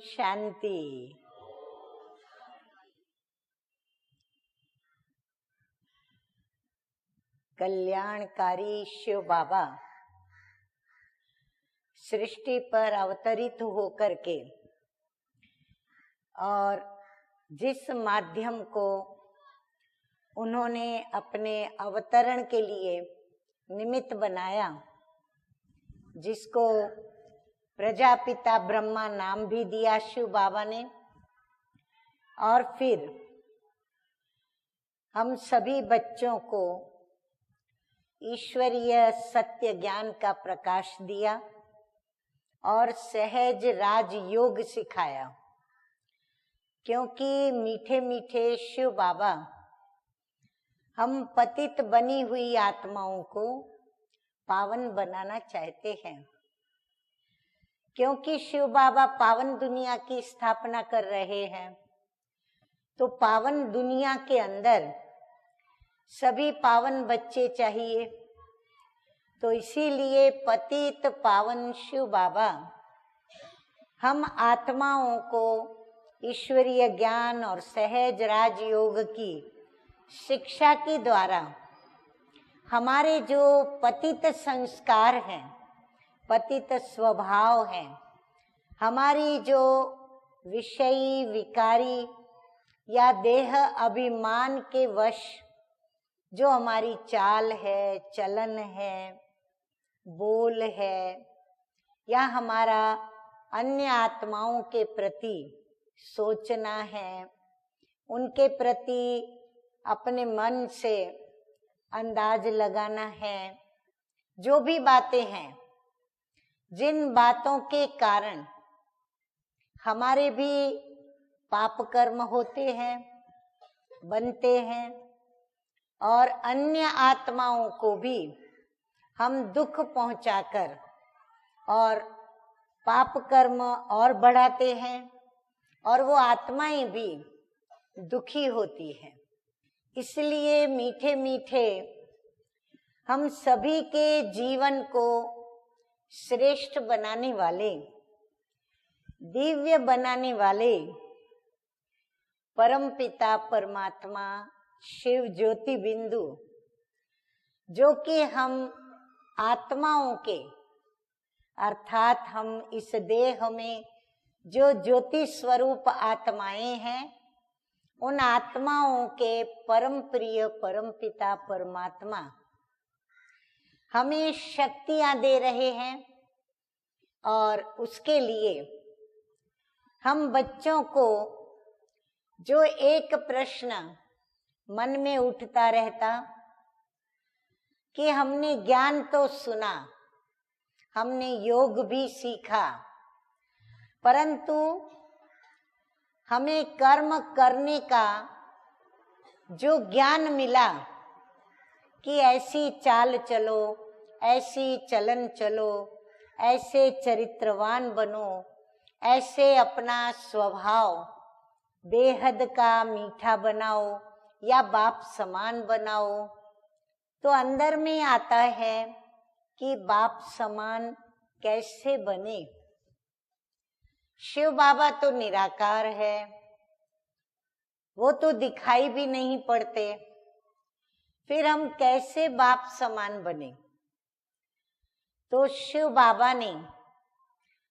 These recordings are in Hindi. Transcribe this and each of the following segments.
शांति। कल्याणकारी शिव बाबा सृष्टि पर अवतरित होकर के और जिस माध्यम को उन्होंने अपने अवतरण के लिए निमित्त बनाया, जिसको प्रजापिता ब्रह्मा नाम भी दिया शिव बाबा ने, और फिर हम सभी बच्चों को ईश्वरीय सत्य ज्ञान का प्रकाश दिया और सहज राजयोग सिखाया। क्योंकि मीठे मीठे शिव बाबा हम पतित बनी हुई आत्माओं को पावन बनाना चाहते हैं। क्योंकि शिव बाबा पावन दुनिया की स्थापना कर रहे हैं, तो पावन दुनिया के अंदर सभी पावन बच्चे चाहिए। तो इसीलिए पतित पावन शिव बाबा हम आत्माओं को ईश्वरीय ज्ञान और सहज राजयोग की शिक्षा के द्वारा हमारे जो पतित संस्कार हैं, पतित स्वभाव हैं, हमारी जो विषयी विकारी या देह अभिमान के वश जो हमारी चाल है, चलन है, बोल है, या हमारा अन्य आत्माओं के प्रति सोचना है, उनके प्रति अपने मन से अंदाज लगाना है, जो भी बातें हैं, जिन बातों के कारण हमारे भी पाप कर्म होते हैं, बनते हैं, और अन्य आत्माओं को भी हम दुख पहुंचाकर और पाप कर्म और बढ़ाते हैं, और वो आत्माएं भी दुखी होती हैं। इसलिए मीठे मीठे हम सभी के जीवन को श्रेष्ठ बनाने वाले, दिव्य बनाने वाले परम पिता परमात्मा शिव ज्योति बिंदु, जो कि हम आत्माओं के अर्थात हम इस देह में जो ज्योति स्वरूप आत्माएं हैं, उन आत्माओं के परम प्रिय परम पिता परमात्मा हमें शक्तियां दे रहे हैं। और उसके लिए हम बच्चों को जो एक प्रश्न मन में उठता रहता कि हमने ज्ञान तो सुना, हमने योग भी सीखा, परंतु हमें कर्म करने का जो ज्ञान मिला कि ऐसी चाल चलो, ऐसी चलन चलो, ऐसे चरित्रवान बनो, ऐसे अपना स्वभाव बेहद का मीठा बनाओ या बाप समान बनाओ, तो अंदर में आता है कि बाप समान कैसे बने। शिव बाबा तो निराकार है, वो तो दिखाई भी नहीं पड़ते, फिर हम कैसे बाप समान बने। तो शिव बाबा ने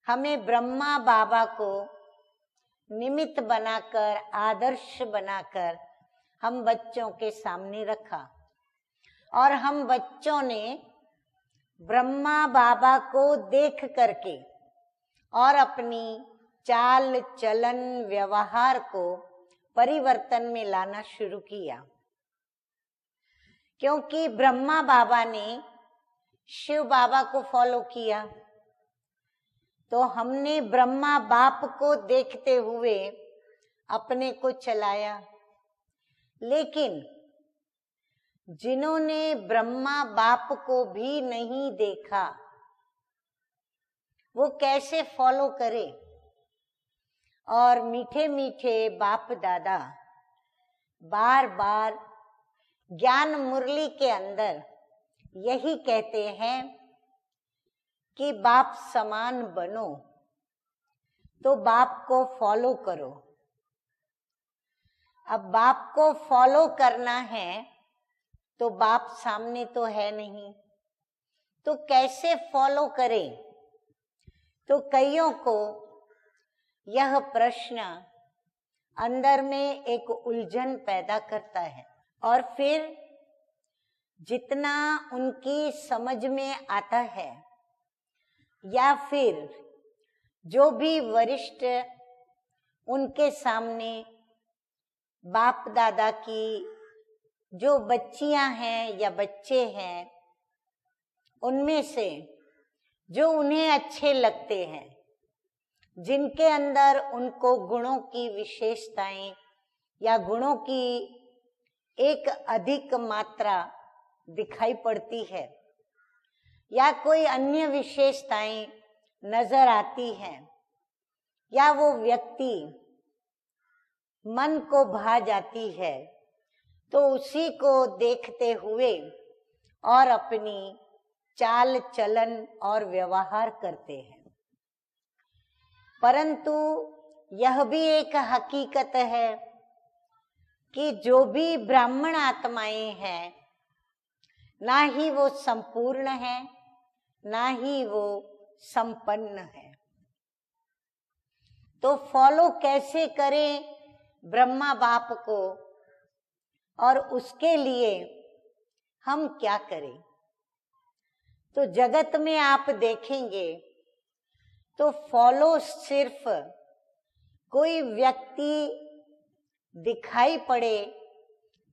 हमें ब्रह्मा बाबा को निमित्त बनाकर, आदर्श बनाकर हम बच्चों के सामने रखा, और हम बच्चों ने ब्रह्मा बाबा को देख करके और अपनी चाल चलन व्यवहार को परिवर्तन में लाना शुरू किया। क्योंकि ब्रह्मा बाबा ने शिव बाबा को फॉलो किया, तो हमने ब्रह्मा बाप को देखते हुए अपने को चलाया। लेकिन जिन्होंने ब्रह्मा बाप को भी नहीं देखा, वो कैसे फॉलो करे। और मीठे मीठे बाप दादा बार बार ज्ञान मुरली के अंदर यही कहते हैं कि बाप समान बनो। तो बाप को फॉलो करो। अब बाप को फॉलो करना है तो बाप सामने तो है नहीं, तो कैसे फॉलो करें? तो कईयों को यह प्रश्न अंदर में एक उलझन पैदा करता है, और फिर जितना उनकी समझ में आता है या फिर जो भी वरिष्ठ उनके सामने बाप दादा की जो बच्चियां हैं या बच्चे हैं, उनमें से जो उन्हें अच्छे लगते हैं, जिनके अंदर उनको गुणों की विशेषताएं या गुणों की एक अधिक मात्रा दिखाई पड़ती है या कोई अन्य विशेषताएं नजर आती हैं, या वो व्यक्ति मन को भा जाती है, तो उसी को देखते हुए और अपनी चाल चलन और व्यवहार करते हैं। परंतु यह भी एक हकीकत है कि जो भी ब्राह्मण आत्माएं हैं, ना ही वो संपूर्ण है, ना ही वो संपन्न है। तो फॉलो कैसे करें ब्रह्मा बाप को, और उसके लिए हम क्या करें? तो जगत में आप देखेंगे तो फॉलो सिर्फ कोई व्यक्ति दिखाई पड़े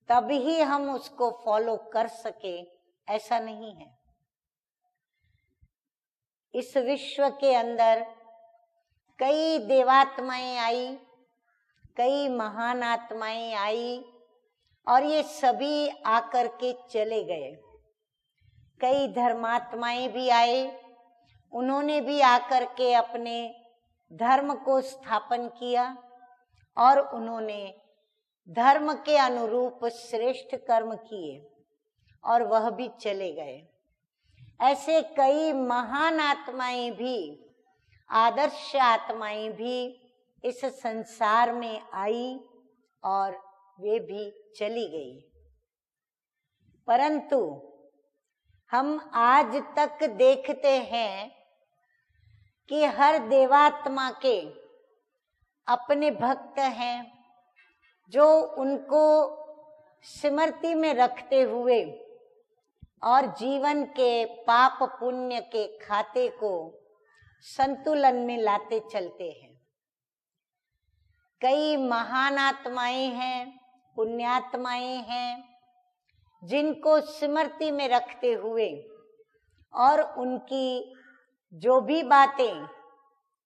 तभी हम उसको फॉलो कर सके, ऐसा नहीं है। इस विश्व के अंदर कई देवात्माएं आई, कई महान आत्माएं आई, और ये सभी आकर के चले गए। कई धर्मात्माएं भी आए, उन्होंने भी आकर के अपने धर्म को स्थापन किया और उन्होंने धर्म के अनुरूप श्रेष्ठ कर्म किए और वह भी चले गए। ऐसे कई महान आत्माएं भी, आदर्श आत्माएं भी इस संसार में आई और वे भी चली गई। परंतु हम आज तक देखते हैं कि हर देवात्मा के अपने भक्त हैं जो उनको स्मृति में रखते हुए और जीवन के पाप पुण्य के खाते को संतुलन में लाते चलते हैं। कई महान आत्माएं हैं, पुण्यात्माएं हैं, जिनको स्मृति में रखते हुए और उनकी जो भी बातें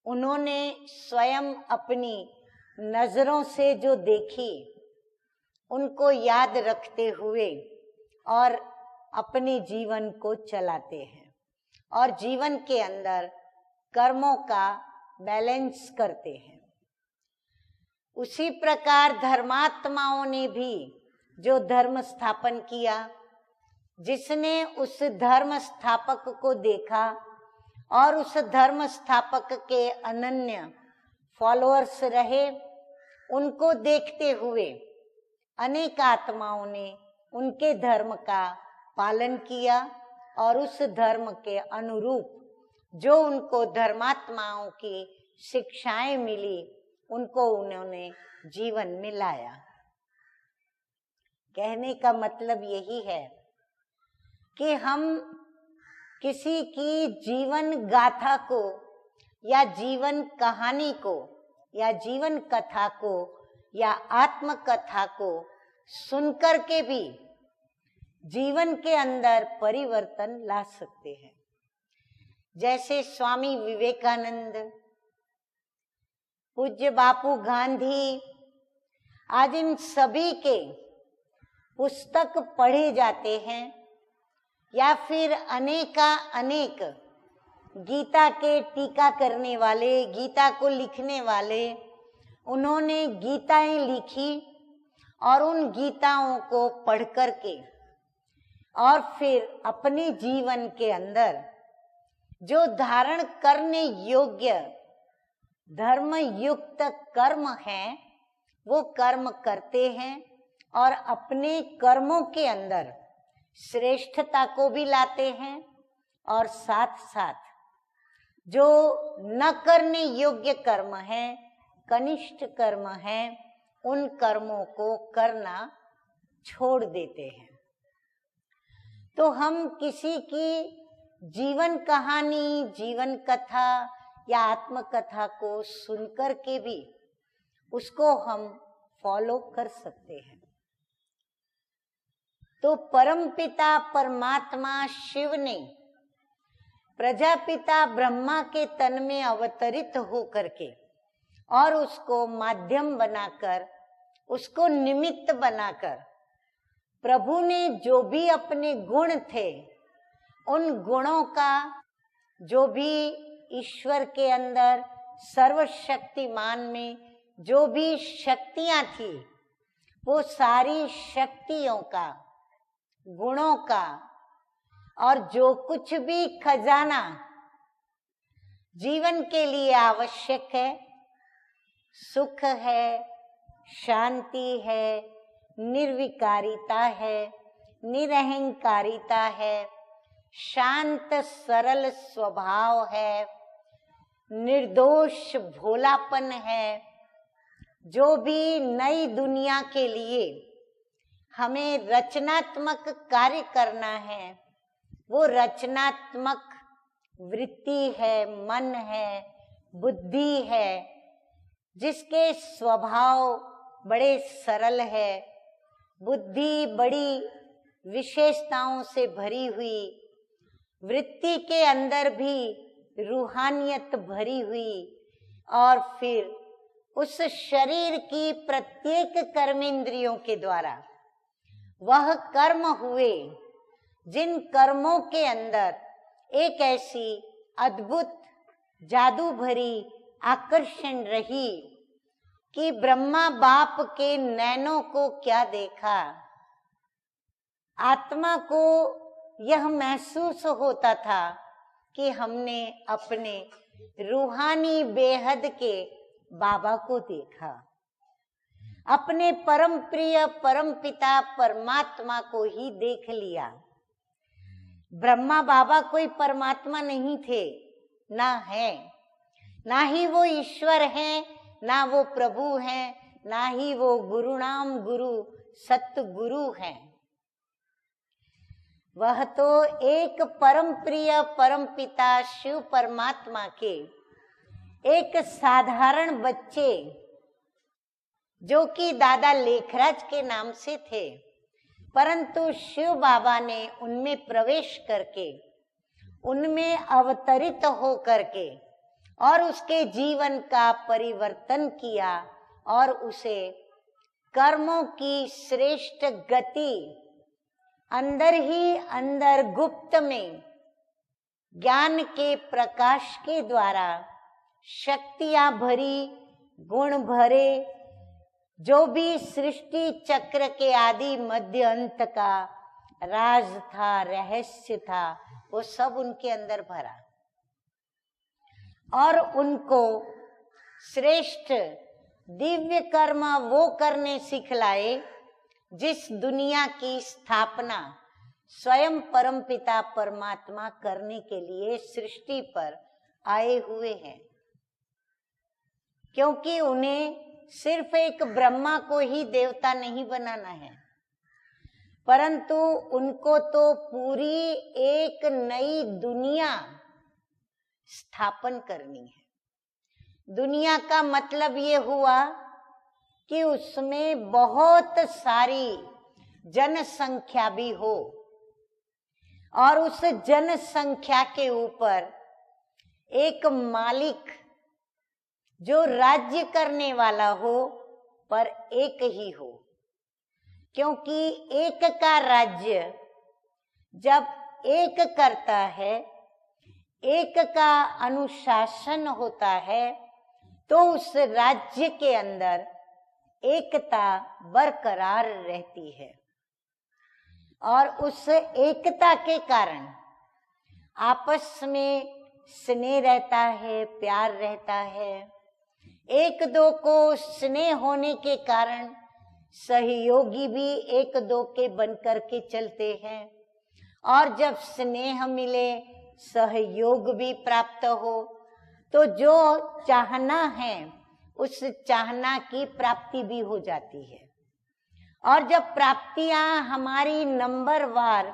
उन्होंने स्वयं अपनी नजरों से जो देखी, उनको याद रखते हुए और अपने जीवन को चलाते हैं और जीवन के अंदर कर्मों का बैलेंस करते हैं। उसी प्रकार धर्मात्माओं ने भी जो धर्म स्थापन किया, जिसने उस धर्म स्थापक को देखा और उस धर्म स्थापक के अनन्य फॉलोअर्स रहे, उनको देखते हुए अनेक आत्माओं ने उनके धर्म का पालन किया और उस धर्म के अनुरूप जो उनको धर्मात्माओं की शिक्षाएं मिली, उनको उन्होंने जीवन में लाया। कहने का मतलब यही है कि हम किसी की जीवन गाथा को या जीवन कहानी को या जीवन कथा को या आत्म कथा को सुनकर के भी जीवन के अंदर परिवर्तन ला सकते हैं। जैसे स्वामी विवेकानंद, पूज्य बापू गांधी, आज इन सभी के पुस्तक पढ़े जाते हैं या फिर अनेक गीता के टीका करने वाले, गीता को लिखने वाले, उन्होंने गीताएं लिखी और उन गीताओं को पढ़ करके और फिर अपने जीवन के अंदर जो धारण करने योग्य धर्म युक्त कर्म है वो कर्म करते हैं और अपने कर्मों के अंदर श्रेष्ठता को भी लाते हैं और साथ साथ जो न करने योग्य कर्म है, कनिष्ठ कर्म है, उन कर्मों को करना छोड़ देते हैं। तो हम किसी की जीवन कहानी, जीवन कथा या आत्मकथा को सुनकर के भी उसको हम फॉलो कर सकते हैं। तो परमपिता परमात्मा शिव ने प्रजापिता ब्रह्मा के तन में अवतरित होकर के और उसको माध्यम बनाकर, उसको निमित्त बनाकर, प्रभु ने जो भी अपने गुण थे उन गुणों का, जो भी ईश्वर के अंदर सर्वशक्तिमान में जो भी शक्तियां थी, वो सारी शक्तियों का, गुणों का और जो कुछ भी खजाना जीवन के लिए आवश्यक है, सुख है, शांति है, निर्विकारिता है, निरहंकारिता है, शांत सरल स्वभाव है, निर्दोष भोलापन है, जो भी नई दुनिया के लिए हमें रचनात्मक कार्य करना है, वो रचनात्मक वृत्ति है, मन है, बुद्धि है, जिसके स्वभाव बड़े सरल है, बुद्धि बड़ी विशेषताओं से भरी हुई, वृत्ति के अंदर भी रूहानियत भरी हुई, और फिर उस शरीर की प्रत्येक कर्मेंद्रियों के द्वारा वह कर्म हुए जिन कर्मों के अंदर एक ऐसी अद्भुत जादू भरी आकर्षण रही कि ब्रह्मा बाप के नैनों को क्या देखा, आत्मा को यह महसूस होता था कि हमने अपने रूहानी बेहद के बाबा को देखा, अपने परम प्रिय परम पिता परमात्मा को ही देख लिया। ब्रह्मा बाबा कोई परमात्मा नहीं थे, ना है, ना ही वो ईश्वर हैं, ना वो प्रभु हैं, ना ही वो गुरुनाम गुरु सतगुरु हैं। वह तो एक परम प्रिय परम पिता शिव परमात्मा के एक साधारण बच्चे, जो कि दादा लेखराज के नाम से थे, परंतु शिव बाबा ने उनमें प्रवेश करके, उनमें अवतरित हो करके और उसके जीवन का परिवर्तन किया और उसे कर्मों की श्रेष्ठ गति अंदर ही अंदर गुप्त में ज्ञान के प्रकाश के द्वारा शक्तियां भरी, गुण भरे, जो भी सृष्टि चक्र के आदि मध्य अंत का राज था, रहस्य था, वो सब उनके अंदर भरा और उनको श्रेष्ठ दिव्य कर्म वो करने सिखलाए जिस दुनिया की स्थापना स्वयं परमपिता परमात्मा करने के लिए सृष्टि पर आए हुए हैं। क्योंकि उन्हें सिर्फ एक ब्रह्मा को ही देवता नहीं बनाना है, परंतु उनको तो पूरी एक नई दुनिया स्थापन करनी है। दुनिया का मतलब ये हुआ कि उसमें बहुत सारी जनसंख्या भी हो और उस जनसंख्या के ऊपर एक मालिक जो राज्य करने वाला हो, पर एक ही हो। क्योंकि एक का राज्य जब एक करता है, एक का अनुशासन होता है, तो उस राज्य के अंदर एकता बरकरार रहती है और उस एकता के कारण आपस में स्नेह रहता है, प्यार रहता है, एक दो को स्नेह होने के कारण सहयोगी भी एक दो के बन करके चलते हैं, और जब स्नेह मिले, सहयोग भी प्राप्त हो, तो जो चाहना है उस चाहना की प्राप्ति भी हो जाती है। और जब प्राप्तियां हमारी नंबरवार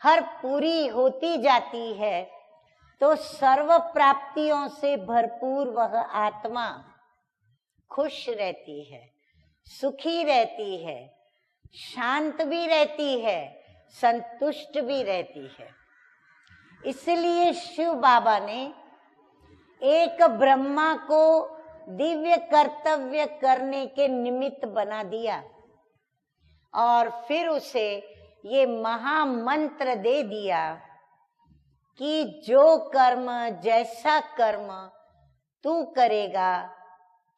हर पूरी होती जाती है, तो सर्व प्राप्तियों से भरपूर वह आत्मा खुश रहती है, सुखी रहती है, शांत भी रहती है, संतुष्ट भी रहती है। इसलिए शिव बाबा ने एक ब्रह्मा को दिव्य कर्तव्य करने के निमित्त बना दिया और फिर उसे ये महामंत्र दे दिया कि जो कर्म, जैसा कर्म तू करेगा,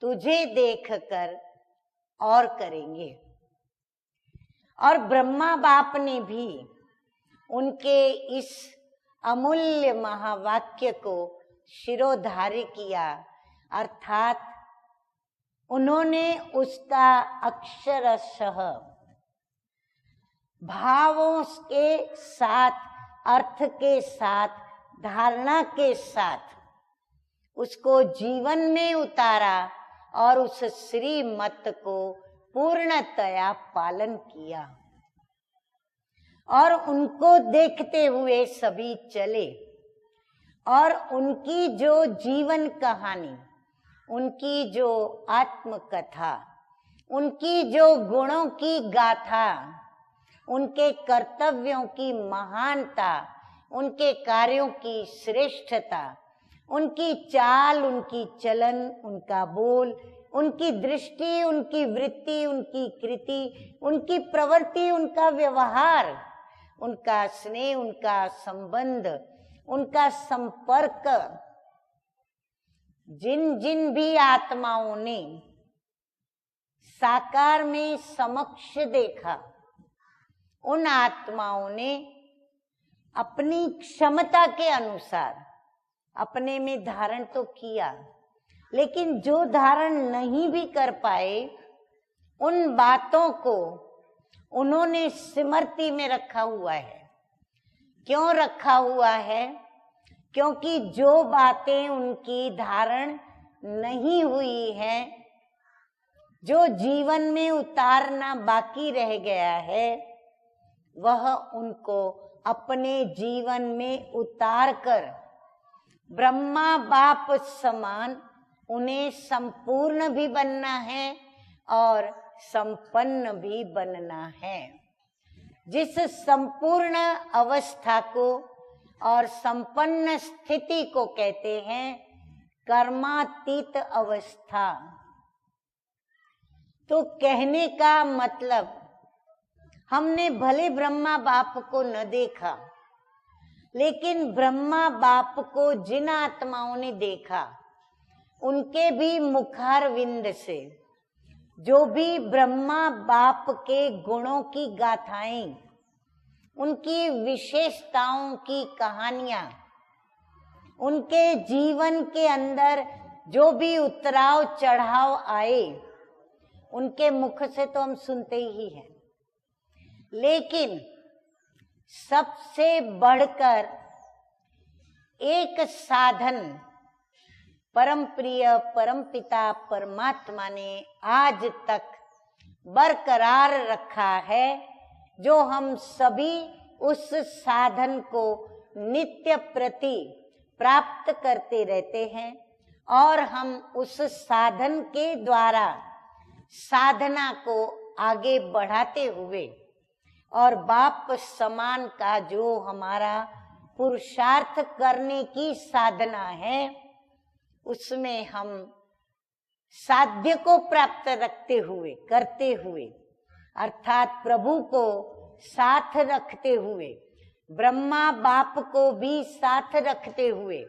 तुझे देखकर और करेंगे। और ब्रह्मा बाप ने भी उनके इस अमूल्य महावाक्य को शिरोधार्य किया, अर्थात उन्होंने उसका अक्षरशः भावों के साथ, अर्थ के साथ, धारणा के साथ उसको जीवन में उतारा और उस श्रीमत को पूर्णतया पालन किया। और उनको देखते हुए सभी चले और उनकी जो जीवन कहानी, उनकी जो आत्मकथा, उनकी जो गुणों की गाथा, उनके कर्तव्यों की महानता, उनके कार्यों की श्रेष्ठता, उनकी चाल, उनकी चलन, उनका बोल, उनकी दृष्टि, उनकी वृत्ति, उनकी कृति, उनकी प्रवृत्ति, उनका व्यवहार, उनका स्नेह, उनका संबंध, उनका संपर्क, जिन जिन भी आत्माओं ने साकार में समक्ष देखा, उन आत्माओं ने अपनी क्षमता के अनुसार अपने में धारण तो किया, लेकिन जो धारण नहीं भी कर पाए, उन बातों को उन्होंने स्मृति में रखा हुआ है। क्यों रखा हुआ है? क्योंकि जो बातें उनकी धारण नहीं हुई है, जो जीवन में उतारना बाकी रह गया है, वह उनको अपने जीवन में उतार कर ब्रह्मा बाप समान उन्हें संपूर्ण भी बनना है और संपन्न भी बनना है। जिस संपूर्ण अवस्था को और संपन्न स्थिति को कहते हैं कर्मातीत अवस्था। तो कहने का मतलब, हमने भले ब्रह्मा बाप को न देखा, लेकिन ब्रह्मा बाप को जिन आत्माओं ने देखा, उनके भी मुखारविंद से जो भी ब्रह्मा बाप के गुणों की गाथाएं, उनकी विशेषताओं की कहानियां, उनके जीवन के अंदर जो भी उतराव चढ़ाव आए, उनके मुख से तो हम सुनते ही हैं। लेकिन सबसे बढ़कर एक साधन परम प्रिय परमपिता परमात्मा ने आज तक बरकरार रखा है, जो हम सभी उस साधन को नित्य प्रति प्राप्त करते रहते हैं और हम उस साधन के द्वारा साधना को आगे बढ़ाते हुए और बाप समान का जो हमारा पुरुषार्थ करने की साधना है, उसमें हम साध्य को प्राप्त रखते हुए, करते हुए, अर्थात प्रभु को साथ रखते हुए, ब्रह्मा बाप को भी साथ रखते हुए,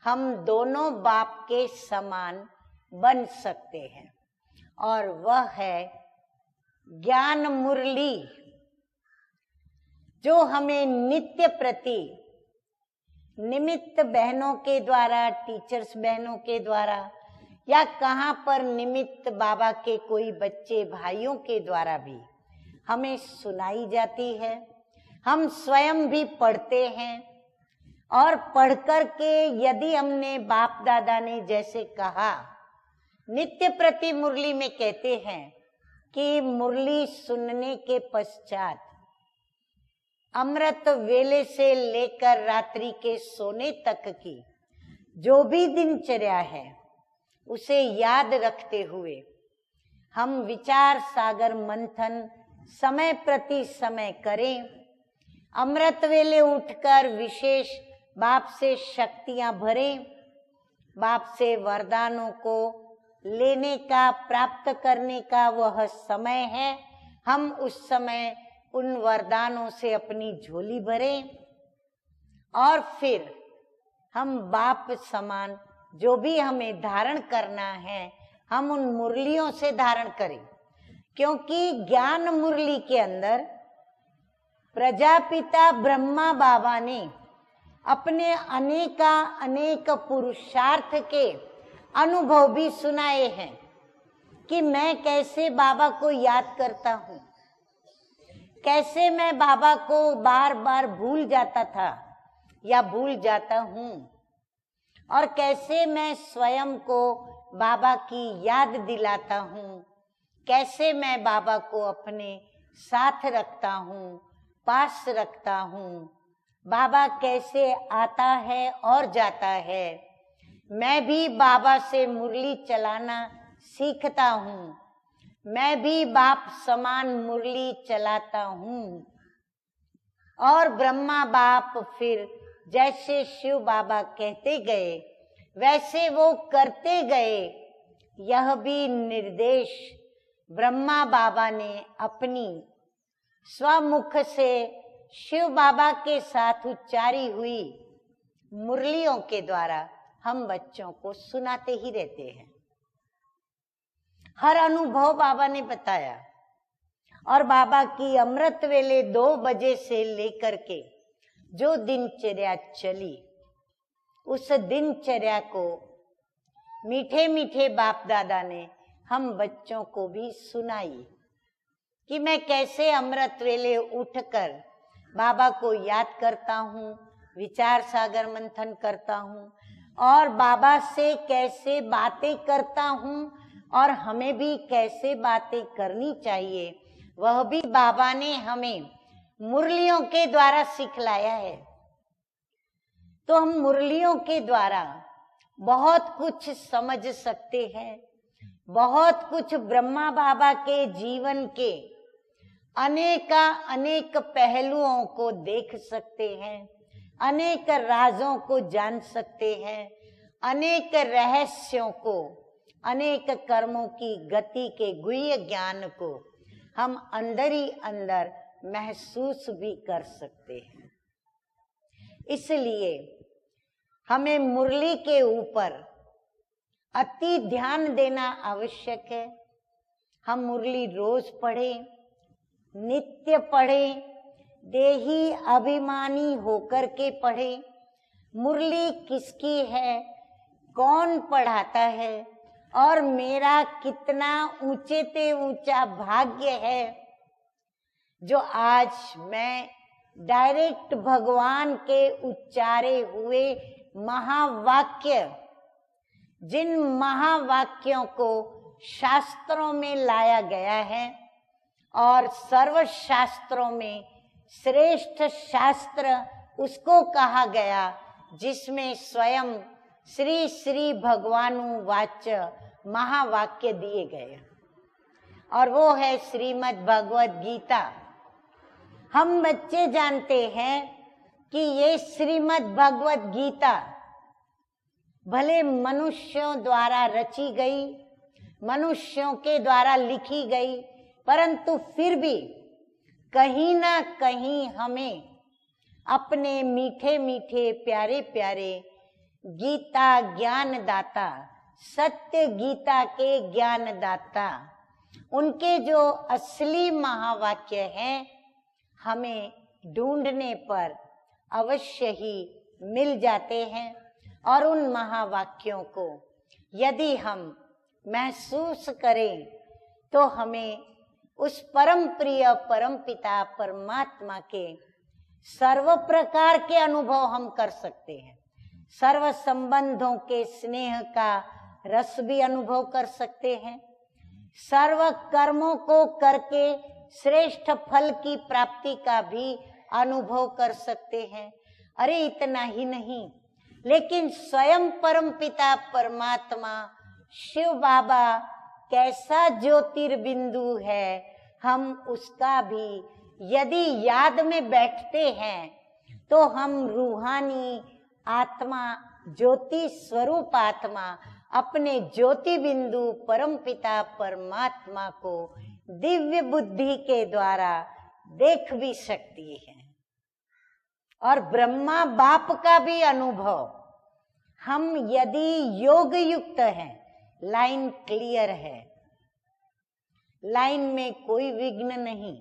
हम दोनों बाप के समान बन सकते हैं। और वह है ज्ञान मुरली, जो हमें नित्य प्रति निमित्त बहनों के द्वारा, टीचर्स बहनों के द्वारा या कहाँ पर निमित्त बाबा के कोई बच्चे भाइयों के द्वारा भी हमें सुनाई जाती है। हम स्वयं भी पढ़ते हैं और पढ़ कर के यदि हमने बाप दादा ने जैसे कहा, नित्य प्रति मुरली में कहते हैं कि मुरली सुनने के पश्चात अमृत वेले से लेकर रात्रि के सोने तक की जो भी दिनचर्या है उसे याद रखते हुए हम विचार सागर मंथन समय प्रति समय करें। अमृत वेले उठकर विशेष बाप से शक्तियां भरें, बाप से वरदानों को लेने का, प्राप्त करने का वह समय है। हम उस समय उन वरदानों से अपनी झोली भरें और फिर हम बाप समान जो भी हमें धारण करना है हम उन मुरलियों से धारण करें, क्योंकि ज्ञान मुरली के अंदर प्रजापिता ब्रह्मा बाबा ने अपने अनेक पुरुषार्थ के अनुभव भी सुनाए हैं कि मैं कैसे बाबा को याद करता हूँ, कैसे मैं बाबा को बार बार भूल जाता था या भूल जाता हूँ, और कैसे मैं स्वयं को बाबा की याद दिलाता हूँ, कैसे मैं बाबा को अपने साथ रखता हूँ, पास रखता हूँ। बाबा कैसे आता है और जाता है। मैं भी बाबा से मुरली चलाना सीखता हूँ, मैं भी बाप समान मुरली चलाता हूँ। और ब्रह्मा बाप फिर जैसे शिव बाबा कहते गए वैसे वो करते गए। यह भी निर्देश ब्रह्मा बाबा ने अपनी स्वमुख से शिव बाबा के साथ उच्चारी हुई मुरलियों के द्वारा हम बच्चों को सुनाते ही रहते हैं। हर अनुभव बाबा ने बताया। और बाबा की अमृत वेले 2 बजे से लेकर के जो दिनचर्या चली, उस दिनचर्या को मीठे मीठे बाप दादा ने हम बच्चों को भी सुनाई कि मैं कैसे अमृत वेले उठकर बाबा को याद करता हूँ, विचार सागर मंथन करता हूँ और बाबा से कैसे बातें करता हूँ और हमें भी कैसे बातें करनी चाहिए, वह भी बाबा ने हमें मुरलियों के द्वारा सिखलाया है। तो हम मुरलियों के द्वारा बहुत कुछ समझ सकते हैं, बहुत कुछ ब्रह्मा बाबा के जीवन के अनेक पहलुओं को देख सकते हैं, अनेक राजों को जान सकते हैं, अनेक रहस्यों को, अनेक कर्मों की गति के गुह्य ज्ञान को हम अंदर ही अंदर महसूस भी कर सकते हैं। इसलिए हमें मुरली के ऊपर अति ध्यान देना आवश्यक है। हम मुरली रोज पढ़ें, नित्य पढ़ें, देही अभिमानी होकर के पढ़ें। मुरली किसकी है, कौन पढ़ाता है और मेरा कितना ऊंचे से ऊंचा भाग्य है जो आज मैं डायरेक्ट भगवान के उच्चारे हुए महावाक्य, जिन महावाक्यों को शास्त्रों में लाया गया है और सर्व शास्त्रों में श्रेष्ठ शास्त्र उसको कहा गया जिसमें स्वयं श्री श्री भगवानु वाच्य महावाक्य दिए गए, और वो है श्रीमद् भगवद गीता। हम बच्चे जानते हैं कि ये श्रीमद् भगवद गीता भले मनुष्यों द्वारा रची गई, मनुष्यों के द्वारा लिखी गई, परंतु फिर भी कहीं ना कहीं हमें अपने मीठे मीठे प्यारे प्यारे गीता ज्ञानदाता, सत्य गीता के ज्ञानदाता, उनके जो असली महावाक्य हैं हमें ढूंढने पर अवश्य ही मिल जाते हैं। और उन महावाक्यों को यदि हम महसूस करें तो हमें उस परम प्रिय परम पिता परमात्मा के सर्व प्रकार के अनुभव हम कर सकते हैं। सर्व संबंधों के स्नेह का रस भी अनुभव कर सकते हैं। सर्व कर्मों को करके श्रेष्ठ फल की प्राप्ति का भी अनुभव कर सकते हैं। अरे इतना ही नहीं, लेकिन स्वयं परम पिता परमात्मा शिव बाबा कैसा ज्योतिर्बिंदु है, हम उसका भी यदि याद में बैठते हैं तो हम रूहानी आत्मा, ज्योति स्वरूप आत्मा अपने ज्योति बिंदु परम पिता परमात्मा को दिव्य बुद्धि के द्वारा देख भी सकती है। और ब्रह्मा बाप का भी अनुभव हम यदि योग युक्त हैं, लाइन क्लियर है, लाइन में कोई विघ्न नहीं,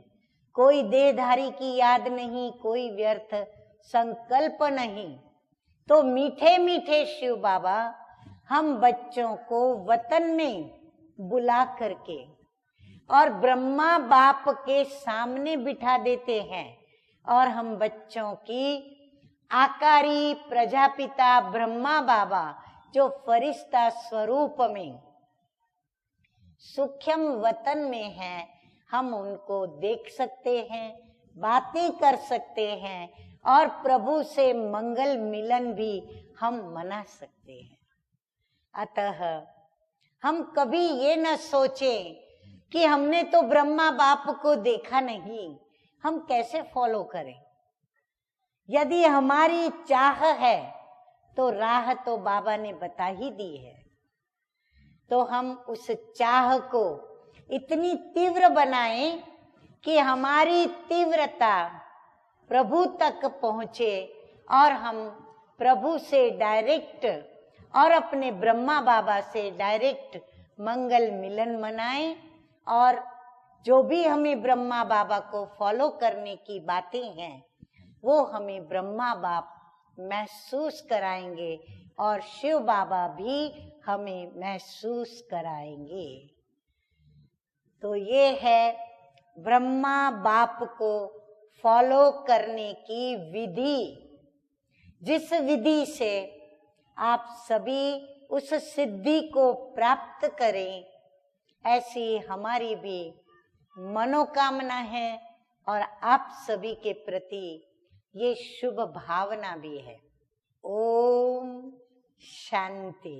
कोई देहधारी की याद नहीं, कोई व्यर्थ संकल्प नहीं, तो मीठे मीठे शिव बाबा हम बच्चों को वतन में बुला करके और ब्रह्मा बाप के सामने बिठा देते हैं और हम बच्चों की आकारी प्रजापिता ब्रह्मा बाबा जो फरिश्ता स्वरूप में सूक्ष्म वतन में हैं, हम उनको देख सकते हैं, बातें कर सकते हैं और प्रभु से मंगल मिलन भी हम मना सकते हैं। अतः हम कभी ये न सोचें कि हमने तो ब्रह्मा बाप को देखा नहीं, हम कैसे फॉलो करें। यदि हमारी चाह है तो राह तो बाबा ने बता ही दी है, तो हम उस चाह को इतनी तीव्र बनाएं कि हमारी तीव्रता प्रभु तक पहुंचे और हम प्रभु से डायरेक्ट और अपने ब्रह्मा बाबा से डायरेक्ट मंगल मिलन मनाएं। और जो भी हमें ब्रह्मा बाबा को फॉलो करने की बातें हैं वो हमें ब्रह्मा बाप महसूस कराएंगे और शिव बाबा भी हमें महसूस कराएंगे। तो ये है ब्रह्मा बाप को फॉलो करने की विधि, जिस विधि से आप सभी उस सिद्धि को प्राप्त करें, ऐसी हमारी भी मनोकामना है और आप सभी के प्रति ये शुभ भावना भी है। ओम शांति।